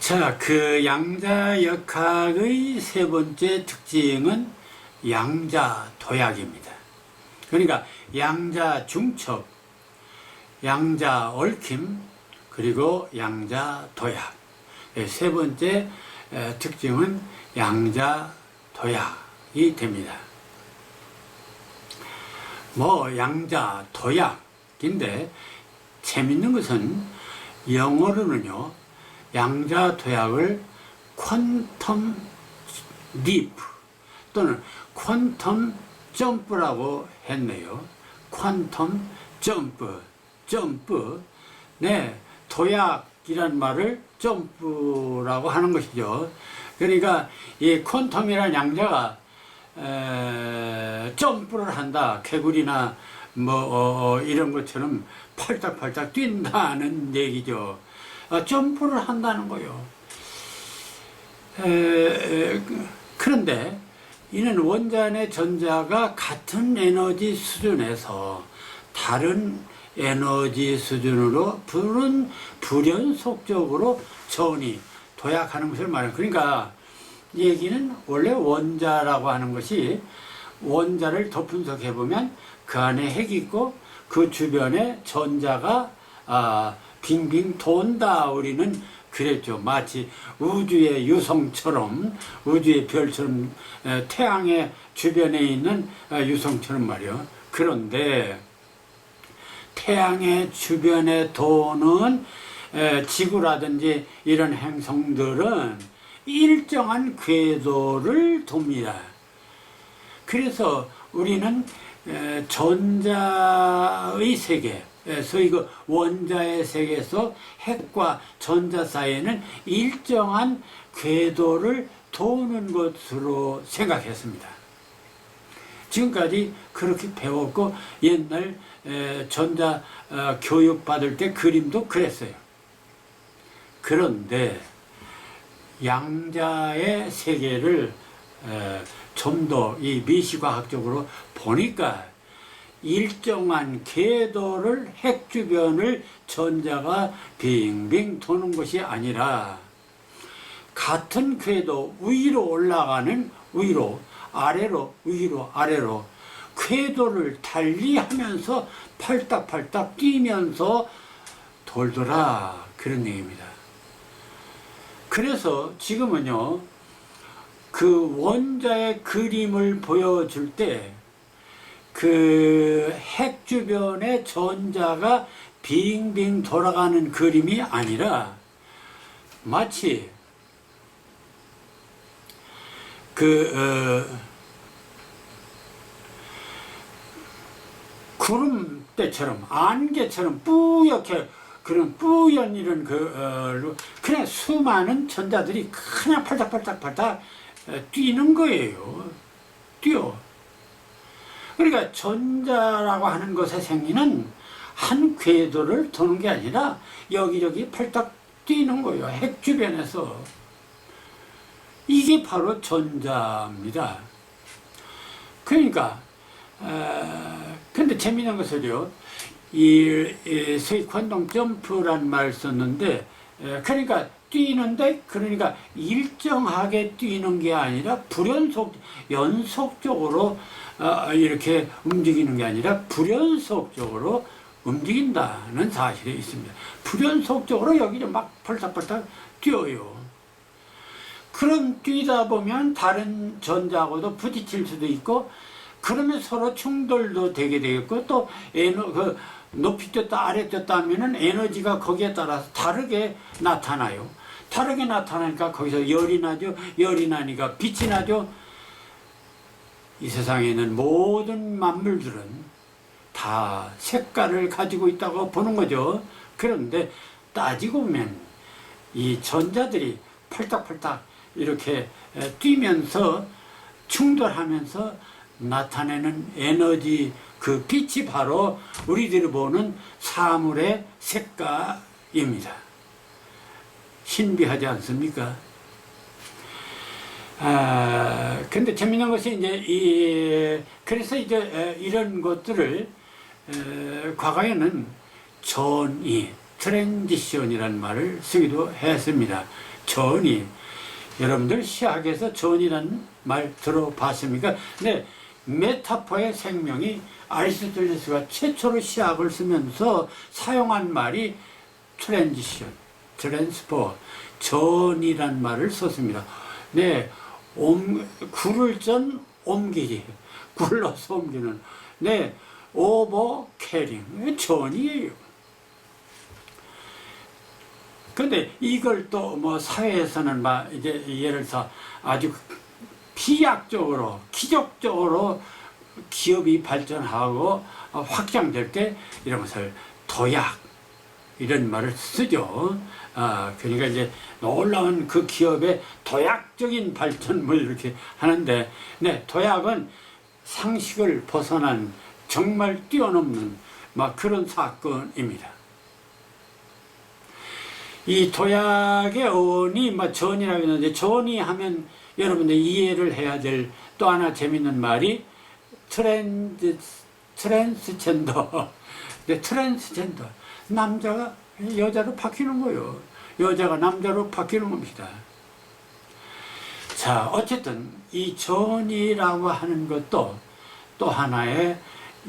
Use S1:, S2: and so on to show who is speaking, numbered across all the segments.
S1: 자, 그 양자역학의 세 번째 특징은 양자도약입니다. 그러니까 양자중첩, 양자얽힘, 그리고 양자도약. 세 번째 특징은 양자도약이 됩니다. 양자도약인데 재밌는 것은 영어로는요, 양자도약을 퀀텀 리프 또는 퀀텀 점프라고 했네요. 퀀텀 점프. 네, 도약이란 말을 점프라고 하는 것이죠. 그러니까 이 퀀텀이라는 양자가 점프를 한다. 개구리나 이런 것처럼 팔딱팔딱 뛴다는 얘기죠. 점프를 한다는 거요. 그런데 이는 원자 내 전자가 같은 에너지 수준에서 다른 에너지 수준으로 불연속적으로 전이 도약하는 것을 말해요. 그러니까 이 얘기는 원래 원자라고 하는 것이 원자를 더 분석해 보면 그 안에 핵이 있고 그 주변에 전자가 빙빙 돈다. 우리는 그랬죠. 마치 우주의 유성처럼, 우주의 별처럼, 태양의 주변에 있는 유성처럼 말이요. 그런데 태양의 주변에 도는 지구라든지 이런 행성들은 일정한 궤도를 돕니다. 그래서 우리는 전자의 세계, 소위 그 원자의 세계에서 핵과 전자 사이에는 일정한 궤도를 도는 것으로 생각했습니다. 지금까지 그렇게 배웠고 옛날 전자 교육 받을 때 그림도 그랬어요. 그런데 양자의 세계를 좀 더 이 미시과학적으로 보니까 일정한 궤도를 핵 주변을 전자가 빙빙 도는 것이 아니라 같은 궤도 위로 올라가는 위로 아래로 위로 아래로 궤도를 달리하면서 팔딱팔딱 뛰면서 돌더라, 그런 얘기입니다. 그래서 지금은요, 그 원자의 그림을 보여줄 때 그 핵 주변에 전자가 빙빙 돌아가는 그림이 아니라 마치 구름대처럼 안개처럼 뿌옇게 그런 뿌연 이런 그냥 수많은 전자들이 그냥 팔딱팔딱 뛰는 거예요. 뛰어. 그러니까 전자라고 하는 것의 생리는 한 궤도를 도는 게 아니라 여기저기 팔딱 뛰는 거예요. 핵 주변에서. 이게 바로 전자입니다. 그러니까 근데 재미있는 것을요, 소위 퀀텀 점프라는 말을 썼는데, 그러니까 뛰는데, 그러니까 일정하게 뛰는 게 아니라 연속적으로 이렇게 움직이는 게 아니라 불연속적으로 움직인다는 사실이 있습니다. 불연속적으로 여기를 막 펄딱펄딱 뛰어요. 그럼 뛰다 보면 다른 전자하고도 부딪힐 수도 있고, 그러면 서로 충돌도 되게 되겠고, 또 높이 뛰었다 아래 뛰었다 하면은 에너지가 거기에 따라서 다르게 나타나요. 다르게 나타나니까 거기서 열이 나죠. 열이 나니까 빛이 나죠. 이 세상에 있는 모든 만물들은 다 색깔을 가지고 있다고 보는 거죠. 그런데 따지고 보면 이 전자들이 팔딱팔딱 이렇게 뛰면서 충돌하면서 나타내는 에너지, 그 빛이 바로 우리들이 보는 사물의 색깔입니다. 신비하지 않습니까? 근데 재미난 것이 그래서 이런 것들을 과거에는 전이 트랜지션이라는 말을 쓰기도 했습니다. 전이. 여러분들 시학에서 전이라는 말 들어봤습니까? 네, 메타포의 생명이 아리스토텔레스가 최초로 시학을 쓰면서 사용한 말이 트랜지션, 트랜스포, 전이란 말을 썼습니다. 네, 굴을 전 옮기기, 굴러서 옮기는, 네, 오버 캐링, 전이에요. 근데 이걸 또 뭐 사회에서는 막 이제 예를 들어서 아주 비약적으로, 기적적으로 기업이 발전하고 확장될 때 이런 것을 도약, 이런 말을 쓰죠. 그러니까 이제 놀라운 그 기업의 도약적인 발전을 이렇게 하는데, 네, 도약은 상식을 벗어난 정말 뛰어넘는 막 그런 사건입니다. 이 도약의 어원이 막 전이라고 했는데, 전이 하면 여러분들 이해를 해야 될 또 하나 재밌는 말이 트랜스젠더. 네, 트랜스젠더. 남자가 여자로 바뀌는 거예요. 여자가 남자로 바뀌는 겁니다. 자, 어쨌든 이 전이라고 하는 것도 또 하나의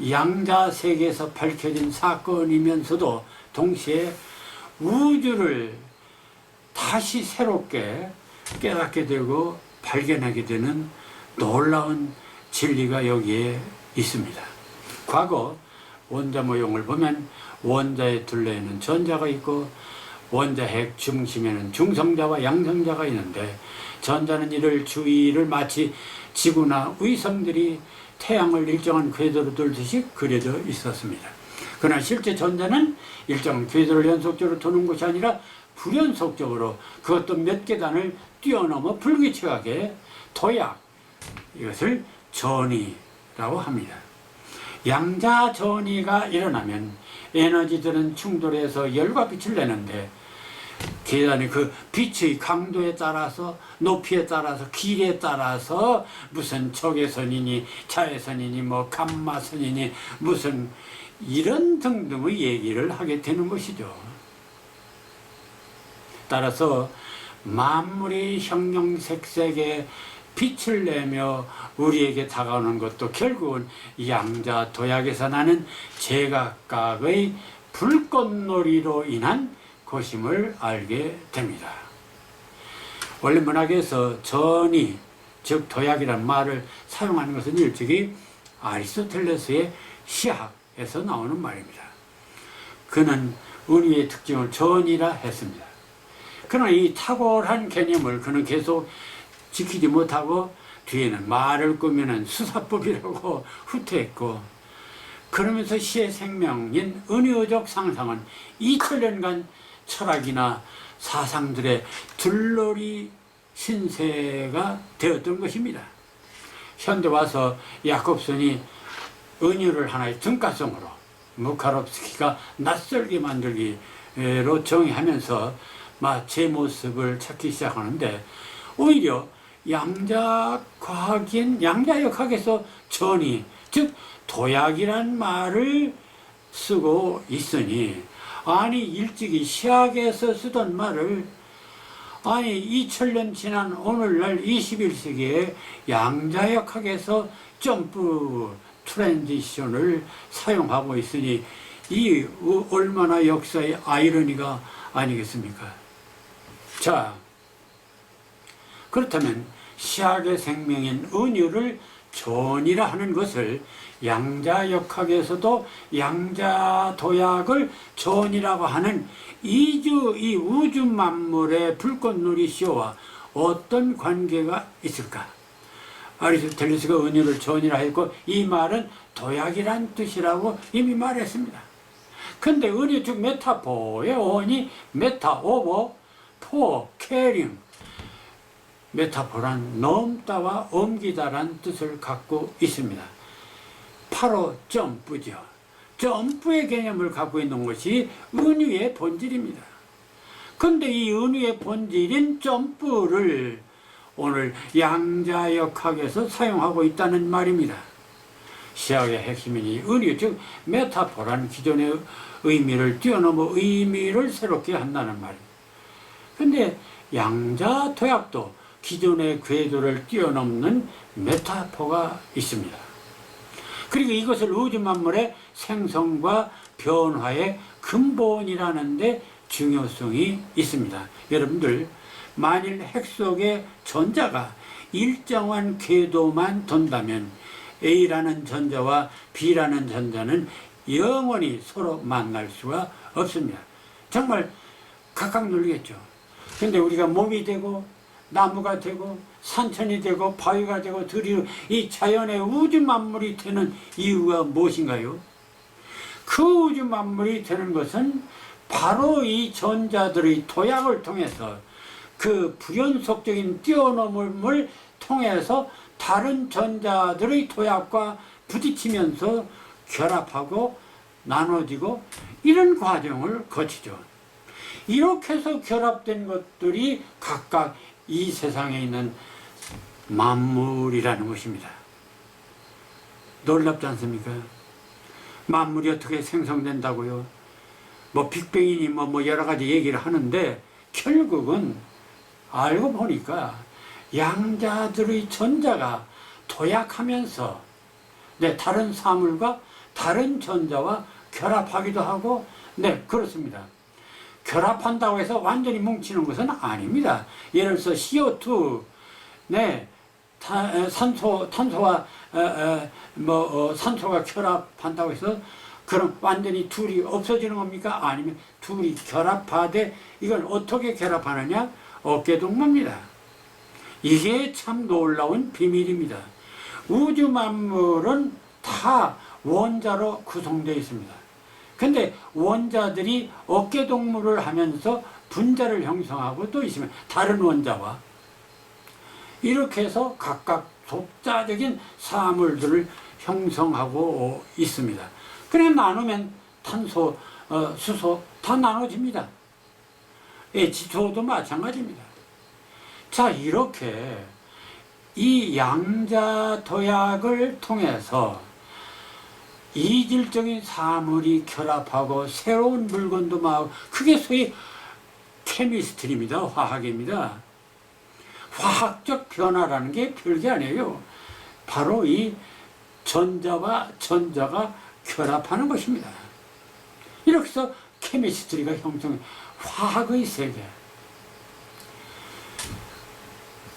S1: 양자 세계에서 밝혀진 사건이면서도 동시에 우주를 다시 새롭게 깨닫게 되고 발견하게 되는 놀라운 진리가 여기에 있습니다. 과거 원자 모형을 보면 원자의 둘레에는 전자가 있고 원자 핵 중심에는 중성자와 양성자가 있는데, 전자는 이를 주위를 마치 지구나 위성들이 태양을 일정한 궤도로 돌듯이 그려져 있었습니다. 그러나 실제 전자는 일정한 궤도를 연속적으로 도는 것이 아니라 불연속적으로, 그것도 몇 계단을 뛰어넘어 불규칙하게 도약, 이것을 전이라고 합니다. 양자 전이가 일어나면 에너지들은 충돌해서 열과 빛을 내는데, 계단의 그 빛의 강도에 따라서, 높이에 따라서, 길에 따라서 무슨 적외선이니 자외선이니 뭐 감마선이니 무슨 이런 등등의 얘기를 하게 되는 것이죠. 따라서 만물이 형형색색의 빛을 내며 우리에게 다가오는 것도 결국은 양자 도약에서 나는 제각각의 불꽃놀이로 인한 것임을 알게 됩니다. 원래 문학에서 전이, 즉 도약이라는 말을 사용하는 것은 일찍이 아리스토텔레스의 시학에서 나오는 말입니다. 그는 은유의 특징을 전이라 했습니다. 그러나 이 탁월한 개념을 그는 계속 지키지 못하고 뒤에는 말을 꾸미는 수사법이라고 후퇴했고, 그러면서 시의 생명인 은유적 상상은 2000년간 철학이나 사상들의 들러리 신세가 되었던 것입니다. 현대 와서 야콥슨이 은유를 하나의 등가성으로, 무카롭스키가 낯설게 만들기로 정의하면서 제 모습을 찾기 시작하는데, 오히려 양자과학인 양자역학에서 전이, 즉 도약이란 말을 쓰고 있으니, 아니 일찍이 시학에서 쓰던 말을 아니 2000년 지난 오늘날 21세기에 양자역학에서 점프 트랜지션을 사용하고 있으니 이 얼마나 역사의 아이러니가 아니겠습니까? 자, 그렇다면 시학의 생명인 은유를 전이라 하는 것을 양자역학에서도 양자도약을 전이라고 하는 이 우주 만물의 불꽃놀이 쇼와 어떤 관계가 있을까? 아리스토텔레스가 은유를 전이라 했고, 이 말은 도약이란 뜻이라고 이미 말했습니다. 근데 은유 즉 메타포의 어원이 메타, 오버, 포, 캐링. 메타포란 넘다와 옮기다란 뜻을 갖고 있습니다. 바로 점프죠. 점프의 개념을 갖고 있는 것이 은유의 본질입니다. 근데 이 은유의 본질인 점프를 오늘 양자역학에서 사용하고 있다는 말입니다. 시학의 핵심이니 은유, 즉 메타포란 기존의 의미를 뛰어넘어 의미를 새롭게 한다는 말입니다. 근데 양자 도약도 기존의 궤도를 뛰어넘는 메타포가 있습니다. 그리고 이것을 우주 만물의 생성과 변화의 근본이라는 데 중요성이 있습니다. 여러분들, 만일 핵 속의 전자가 일정한 궤도만 돈다면 A라는 전자와 B라는 전자는 영원히 서로 만날 수가 없습니다. 정말 각각 놀겠죠. 근데 우리가 몸이 되고 나무가 되고 산천이 되고 바위가 되고 들이 이 자연의 우주 만물이 되는 이유가 무엇인가요? 그 우주 만물이 되는 것은 바로 이 전자들의 도약을 통해서 그 불연속적인 뛰어넘음을 통해서 다른 전자들의 도약과 부딪히면서 결합하고 나눠지고 이런 과정을 거치죠. 이렇게 해서 결합된 것들이 각각 이 세상에 있는 만물이라는 것입니다. 놀랍지 않습니까? 만물이 어떻게 생성된다고요? 뭐 빅뱅이니 뭐 여러 가지 얘기를 하는데 결국은 알고 보니까 양자들의 전자가 도약하면서 다른 사물과 다른 전자와 결합하기도 하고 그렇습니다. 결합한다고 해서 완전히 뭉치는 것은 아닙니다. 예를 들어서 CO2 탄소와 산소가 결합한다고 해서 그럼 완전히 둘이 없어지는 겁니까? 아니면 둘이 결합하되 이걸 어떻게 결합하느냐? 어깨동무입니다. 이게 참 놀라운 비밀입니다. 우주 만물은 다 원자로 구성되어 있습니다. 근데 원자들이 어깨동무를 하면서 분자를 형성하고 또 있으면 다른 원자와 이렇게 해서 각각 독자적인 사물들을 형성하고 있습니다. 그래 나누면 탄소, 수소 다 나눠집니다. H2O도 마찬가지입니다. 자, 이렇게 이 양자 도약을 통해서 이질적인 사물이 결합하고 새로운 물건도 막 그게 소위 케미스트리입니다. 화학입니다. 화학적 변화라는 게 별게 아니에요. 바로 이 전자와 전자가 결합하는 것입니다. 이렇게 해서 케미스트리가 형성해 화학의 세계.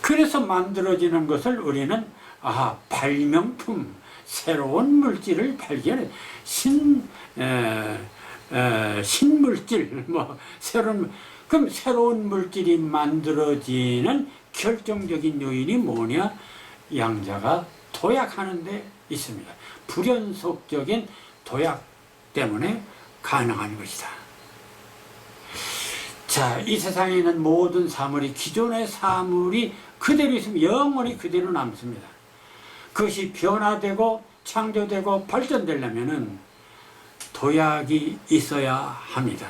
S1: 그래서 만들어지는 것을 우리는 발명품, 새로운 물질을 발견해 신물질 그럼 새로운 물질이 만들어지는 결정적인 요인이 뭐냐? 양자가 도약하는 데 있습니다. 불연속적인 도약 때문에 가능한 것이다. 자, 이 세상에 있는 모든 사물이 기존의 사물이 그대로 있으면 영원히 그대로 남습니다. 그것이 변화되고 창조되고 발전되려면 도약이 있어야 합니다.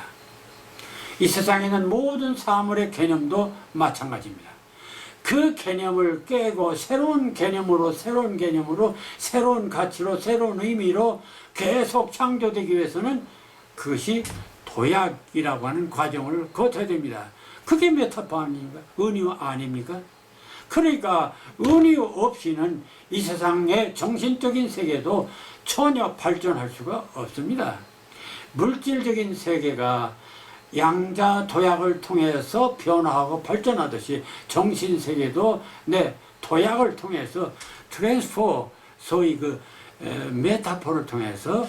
S1: 이 세상에 있는 모든 사물의 개념도 마찬가지입니다. 그 개념을 깨고 새로운 개념으로 새로운 가치로 새로운 의미로 계속 창조되기 위해서는 그것이 도약이라고 하는 과정을 거쳐야 됩니다. 그게 메타포 아닙니까? 은유 아닙니까? 그러니까 은유 없이는 이 세상의 정신적인 세계도 전혀 발전할 수가 없습니다. 물질적인 세계가 양자 도약을 통해서 변화하고 발전하듯이 정신세계도 도약을 통해서 트랜스포, 소위 메타포를 통해서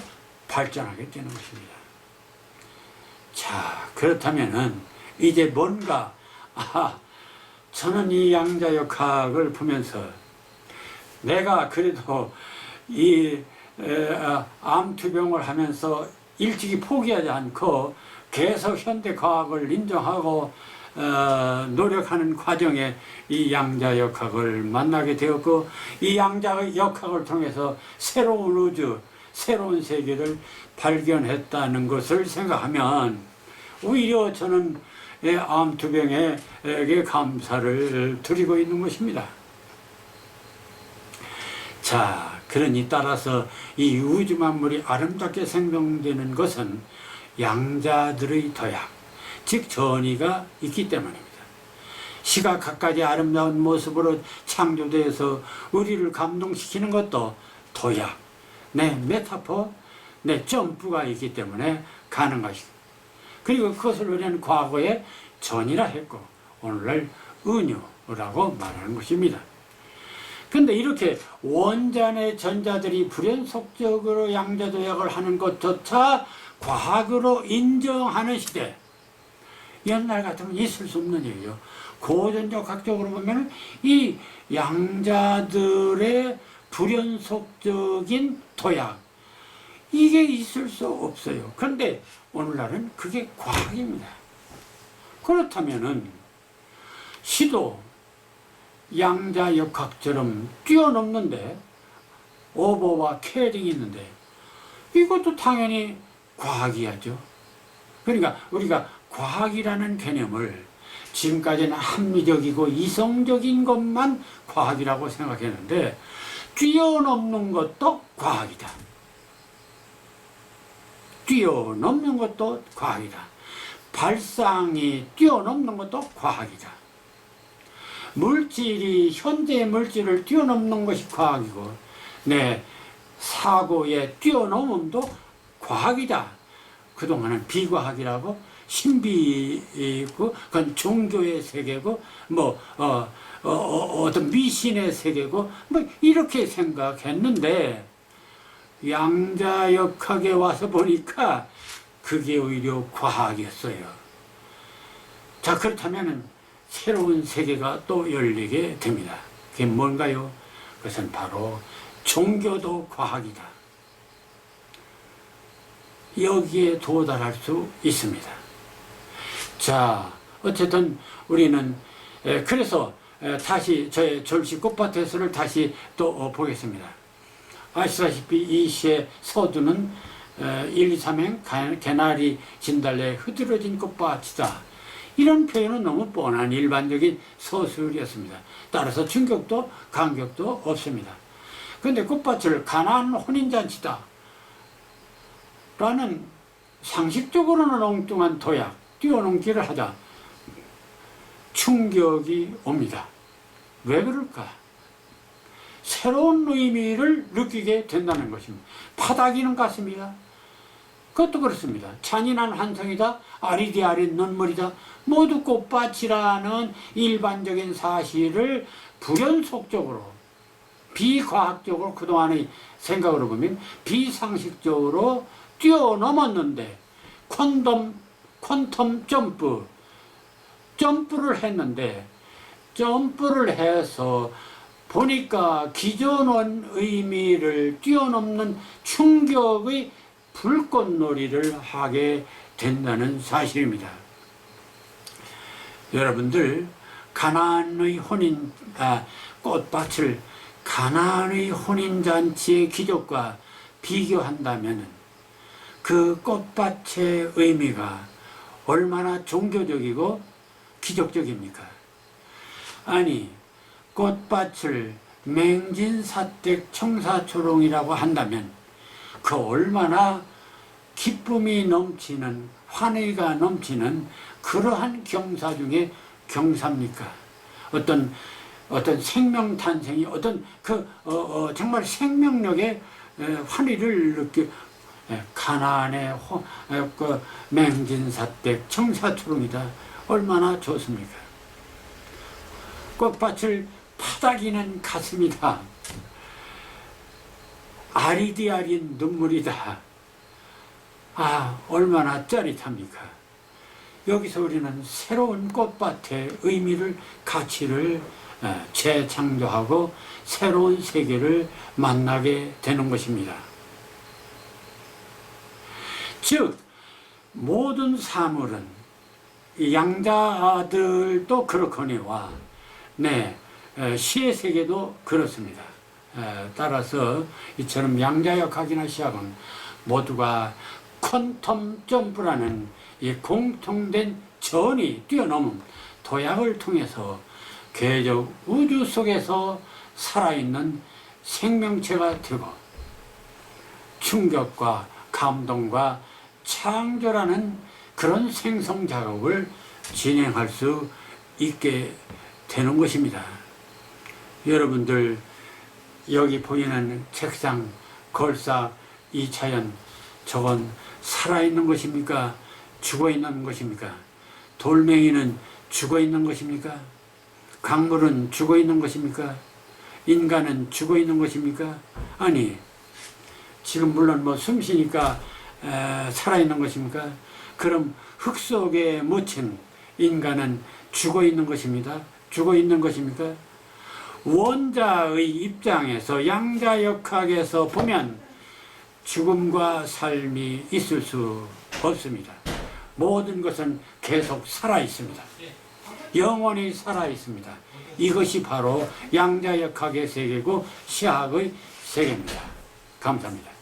S1: 발전하게 되는 것입니다. 자, 그렇다면은 이제 뭔가 저는 이 양자역학을 보면서 내가 그래도 이 암투병을 하면서 일찍이 포기하지 않고 계속 현대과학을 인정하고 노력하는 과정에 이 양자역학을 만나게 되었고 이 양자역학을 통해서 새로운 우주, 새로운 세계를 발견했다는 것을 생각하면 오히려 저는 암투병에게 감사를 드리고 있는 것입니다. 자, 그러니 따라서 이 우주 만물이 아름답게 생성되는 것은 양자들의 도약, 즉 전이가 있기 때문입니다. 시각각가지 아름다운 모습으로 창조되어서 우리를 감동시키는 것도 도약, 메타포, 점프가 있기 때문에 가는 것이고, 그리고 그것을 우리는 과거에 전이라 했고 오늘날 은유라고 말하는 것입니다. 근데 이렇게 원자 내 전자들이 불연속적으로 양자도약을 하는 것조차 과학으로 인정하는 시대, 옛날 같으면 있을 수 없는 얘기죠. 고전적 학적으로 보면 이 양자들의 불연속적인 도약, 이게 있을 수 없어요. 그런데 오늘날은 그게 과학입니다. 그렇다면은 시도 양자역학처럼 뛰어넘는데, 오버와 캐링이 있는데 이것도 당연히 과학이야죠. 그러니까 우리가 과학이라는 개념을 지금까지는 합리적이고 이성적인 것만 과학이라고 생각했는데, 뛰어넘는 것도 과학이다. 뛰어넘는 것도 과학이다. 발상이 뛰어넘는 것도 과학이다. 물질이 현재 물질을 뛰어넘는 것이 과학이고, 사고의 뛰어넘음도 과학이다. 그동안은 비과학이라고, 신비이고, 그건 종교의 세계고, 어떤 미신의 세계고, 이렇게 생각했는데, 양자역학에 와서 보니까 그게 오히려 과학이었어요. 자, 그렇다면 새로운 세계가 또 열리게 됩니다. 그게 뭔가요? 그것은 바로 종교도 과학이다. 여기에 도달할 수 있습니다. 자, 어쨌든 우리는 그래서 다시 저의 절시 꽃밭에서를 다시 또 보겠습니다. 아시다시피 이 시의 서두는 1, 2, 3행 개나리 진달래 흐드러진 꽃밭이다. 이런 표현은 너무 뻔한 일반적인 서술이었습니다. 따라서 충격도 감격도 없습니다. 그런데 꽃밭을 가난 혼인잔치다 라는 상식적으로는 엉뚱한 도약, 뛰어넘기를 하자 충격이 옵니다. 왜 그럴까? 새로운 의미를 느끼게 된다는 것입니다. 파닥이는 같습니다. 그것도 그렇습니다. 잔인한 환상이다, 아리디아린 눈물이다, 모두 꽃밭이라는 일반적인 사실을 불연속적으로, 비과학적으로 그동안의 생각으로 보면 비상식적으로 뛰어넘었는데, 퀀텀 점프를 했는데, 점프를 해서 보니까 기존의 의미를 뛰어넘는 충격의 불꽃놀이를 하게 된다는 사실입니다. 여러분들, 가나안의 꽃밭을 가나안의 혼인잔치의 기적과 비교한다면 그 꽃밭의 의미가 얼마나 종교적이고 기적적입니까? 아니, 꽃밭을 맹진사댁 청사초롱이라고 한다면 그 얼마나 기쁨이 넘치는, 환희가 넘치는 그러한 경사 중에 경사입니까? 어떤 생명 탄생이, 정말 생명력의 환희를 가나안의 맹진사댁 청사초롱이다. 얼마나 좋습니까? 꽃밭을 파닥이는 가슴이다. 아리디아린 눈물이다. 아, 얼마나 짜릿합니까? 여기서 우리는 새로운 꽃밭의 의미를, 가치를 재창조하고 새로운 세계를 만나게 되는 것입니다. 즉, 모든 사물은 양자들도 그렇거니와 시의 세계도 그렇습니다. 따라서 이처럼 양자역학이나 시학은 모두가 퀀텀 점프라는 이 공통된 전이 뛰어넘은 도약을 통해서 궤적 우주 속에서 살아있는 생명체가 되고 충격과 감동과 창조라는 그런 생성 작업을 진행할 수 있게 되는 것입니다. 여러분들 여기 보이는 책상, 걸사, 이차연, 저건 살아있는 것입니까? 죽어있는 것입니까? 돌멩이는 죽어있는 것입니까? 강물은 죽어있는 것입니까? 인간은 죽어있는 것입니까? 아니, 지금 물론 뭐 숨쉬니까 살아있는 것입니까? 그럼 흙 속에 묻힌 인간은 죽어있는 것입니다. 죽어있는 것입니까? 원자의 입장에서 양자역학에서 보면 죽음과 삶이 있을 수 없습니다. 모든 것은 계속 살아있습니다. 영원히 살아있습니다. 이것이 바로 양자역학의 세계고 시학의 세계입니다. 감사합니다.